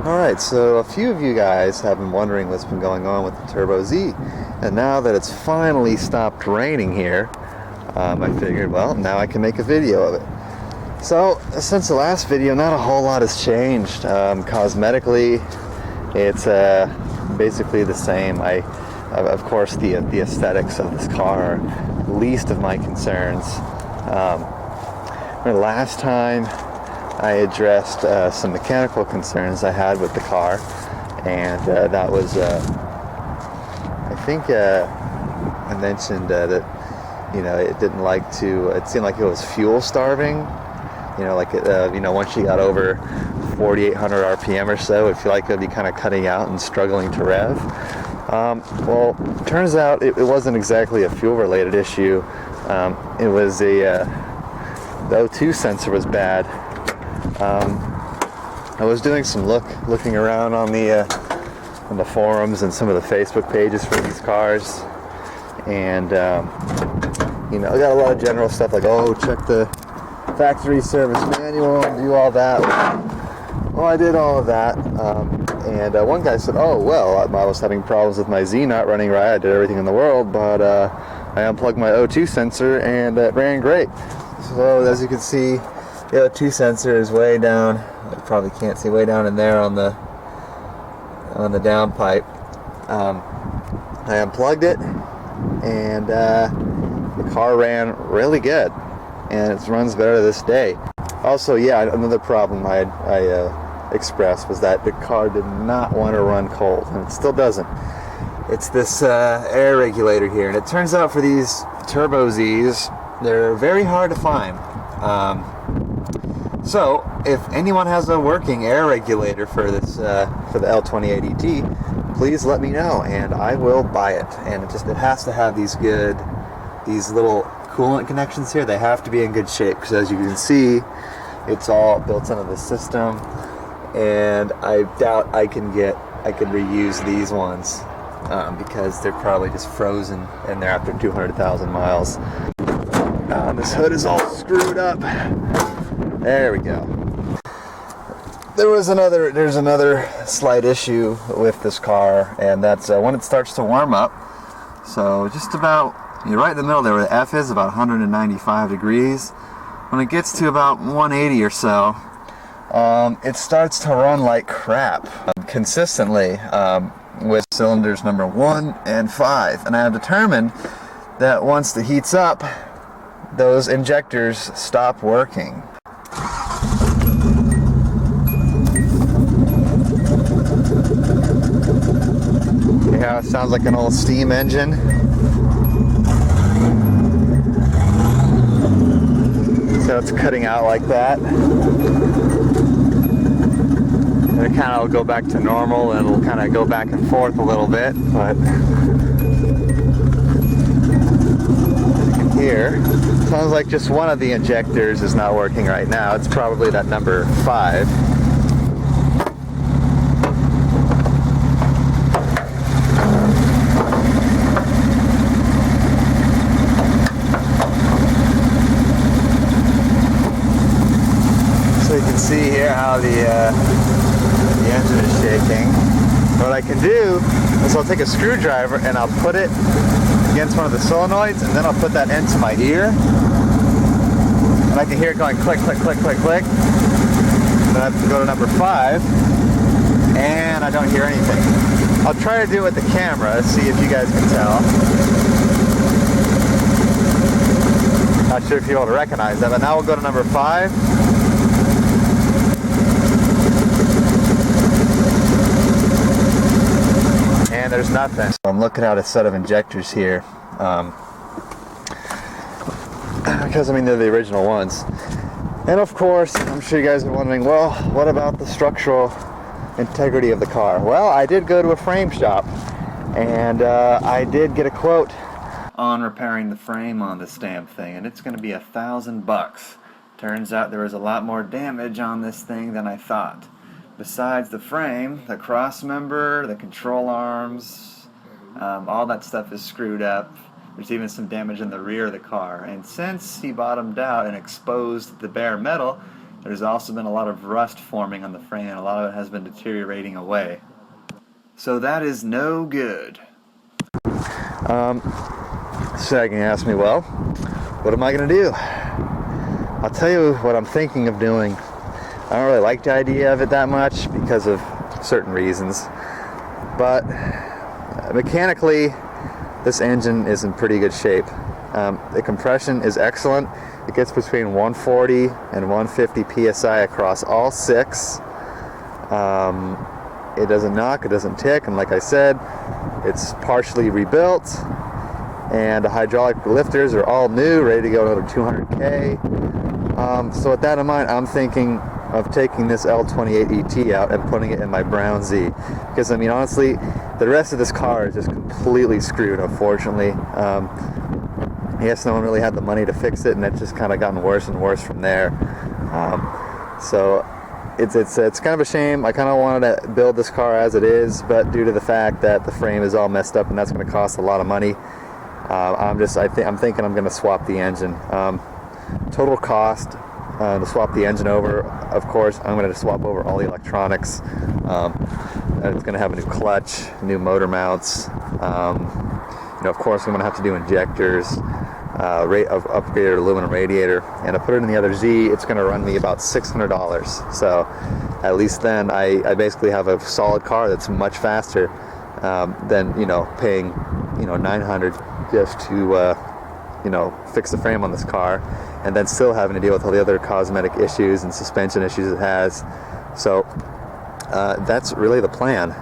Alright, so a few of you guys have been wondering what's been going on with the Turbo Z, and now that it's finally stopped raining here, I figured, well, now I can make a video of it. So, since the last video, not a whole lot has changed. Cosmetically, it's basically the same. Of course, the aesthetics of this car are least of my concerns. The last time I addressed some mechanical concerns I had with the car, and that was, I think I mentioned that, it didn't like to, it seemed like it was fuel starving, once you got over 4,800 RPM or so, it feel like it would be kind of cutting out and struggling to rev. Well, turns out it wasn't exactly a fuel related issue. It was the O2 sensor was bad. I was doing some looking around on the forums and some of the Facebook pages for these cars, and I got a lot of general stuff like, oh, check the factory service manual and do all that. Well, I did all of that, and one guy said, oh, well, I was having problems with my Z not running right. I did everything in the world, but I unplugged my O2 sensor and it ran great. So as you can see, the O2 sensor is way down. You probably can't see, way down in there on the downpipe. I unplugged it, and the car ran really good, and it runs better to this day. Also, yeah, another problem I expressed was that the car did not want to run cold, and it still doesn't. It's this air regulator here, and it turns out for these Turbo Zs, they're very hard to find. So, if anyone has a working air regulator for this, for the L28ET, please let me know, and I will buy it. And it has to have these little coolant connections here. They have to be in good shape, because as you can see, it's all built into the system, and I doubt I can reuse these ones, because they're probably just frozen in there after 200,000 miles. This hood is all screwed up. There we go. There's another slight issue with this car, and that's when it starts to warm up. So just about, you're right in the middle there where the F is, about 195 degrees. When it gets to about 180 or so, it starts to run like crap consistently with cylinders number 1 and 5. And I have determined that once the heat's up, those injectors stop working. Yeah, it sounds like an old steam engine. So it's cutting out like that. And it kind of will go back to normal, and it'll kind of go back and forth a little bit, but as you can hear, sounds like just one of the injectors is not working right now. It's probably that number 5. So you can see here how the engine is shaking. What I can do is I'll take a screwdriver and I'll put it against one of the solenoids, and then I'll put that into my ear, and I can hear it going click, click, click, click, click. Then I have to go to number 5, and I don't hear anything. I'll try to do it with the camera, see if you guys can tell. Not sure if you're able to recognize that, but now we'll go to number 5. And there's nothing. So I'm looking at a set of injectors here, because they're the original ones. And of course, I'm sure you guys are wondering, well, what about the structural integrity of the car? Well, I did go to a frame shop, and I did get a quote on repairing the frame on this damn thing, and it's going to be $1,000. Turns out there was a lot more damage on this thing than I thought. Besides the frame, the cross member, the control arms, all that stuff is screwed up. There's even some damage in the rear of the car. And since he bottomed out and exposed the bare metal, There's also been a lot of rust forming on the frame, and a lot of it has been deteriorating away. So that is no good. So you can ask me, well, what am I going to do? I'll tell you what I'm thinking of doing. I don't really like the idea of it that much because of certain reasons. But mechanically, this engine is in pretty good shape. The compression is excellent. It gets between 140 and 150 psi across all six. It doesn't knock, it doesn't tick, and like I said, it's partially rebuilt, and the hydraulic lifters are all new, ready to go another 200K. So with that in mind, I'm thinking of taking this L28 ET out and putting it in my Brown Z, because I mean honestly, the rest of this car is just completely screwed, unfortunately. I guess no one really had the money to fix it, and it's just kind of gotten worse and worse from there. So it's kind of a shame. I kind of wanted to build this car as it is, but due to the fact that the frame is all messed up and that's going to cost a lot of money, I'm thinking I'm going to swap the engine. Total cost to swap the engine over, of course, I'm going to swap over all the electronics. It's going to have a new clutch, new motor mounts. Of course, I'm going to have to do injectors, upgraded aluminum radiator, and to put it in the other Z, it's going to run me about $600. So at least then I basically have a solid car that's much faster than paying $900 just to fix the frame on this car, and then still having to deal with all the other cosmetic issues and suspension issues it has. So that's really the plan.